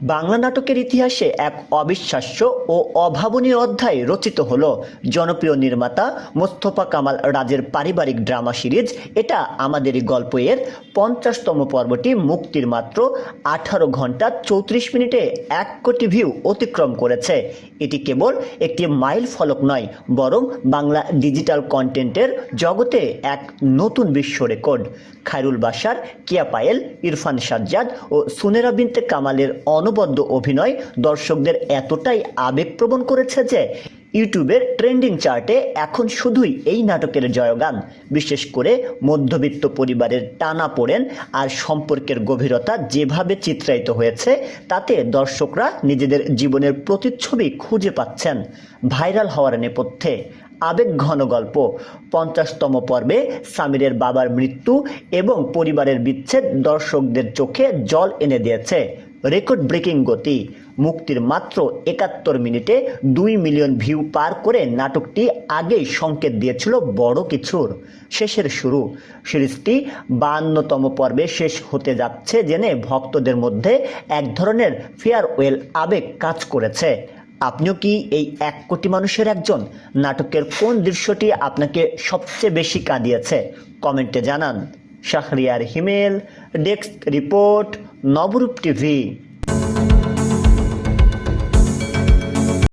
বাংলা নাটকের ইতিহাসে এক অবিশ্বাস্য ও অভাবনীয় অধ্যায় রচিত হলো জনপ্রিয় নির্মাতা মোস্তফা কামাল রাজের পারিবারিক ড্রামা সিরিজ এটা আমাদেরই গল্প এর 50তম পর্বটি মুক্তির মাত্র 18 ঘন্টা 34 মিনিটে 1 কোটি ভিউ অতিক্রম করেছে। এটি কেবল একটি মাইল ফলক নয়, বরং বাংলা ডিজিটাল কন্টেন্টের জগতে এক নতুন বিশ্ব রেকর্ড। খায়রুল বাশার, কিয়া পায়েল, ইরফান সাজ্জাদ ও সুনেরা বিনতে কামালের অনবদ্য অভিনয় দর্শকদের এতটাই আবেগপ্রবণ করেছে যে ইউটিউবের ট্রেন্ডিং চার্টে এখন শুধুই এই নাটকের জয়গান। বিশেষ করে মধ্যবিত্ত পরিবারের টানাপোড়েন আর সম্পর্কের গভীরতা যেভাবে চিত্রায়িত হয়েছে, তাতে দর্শকরা নিজেদের জীবনের প্রতিচ্ছবি খুঁজে পাচ্ছেন। ভাইরাল হওয়ার নেপথ্যে আবেগ ঘন গল্প। 50তম পর্বে সামিরের বাবার মৃত্যু এবং পরিবারের বিচ্ছেদ দর্শকদের চোখে জল এনে দিয়েছে। রেকর্ড ব্রেকিং গতি। মুক্তির মাত্র 71 মিনিটে 2 মিলিয়ন ভিউ পার করে নাটকটি আগেই সংকেত দিয়েছিল বড় কিছুর। শেষের শুরু। সিরিজটি 52তম পর্বে শেষ হতে যাচ্ছে জেনে ভক্তদের মধ্যে এক ধরনের ফেয়ারওয়েল আবেগ কাজ করেছে। আপনিও কি এই 1 কোটি মানুষের একজন? নাটকের কোন দৃশ্যটি আপনাকে সবচেয়ে বেশি কাঁদিয়েছে? কমেন্টে জানান। শাহরিয়ার হিমেল, ডেস্ক রিপোর্ট, নবরূপ টিভি।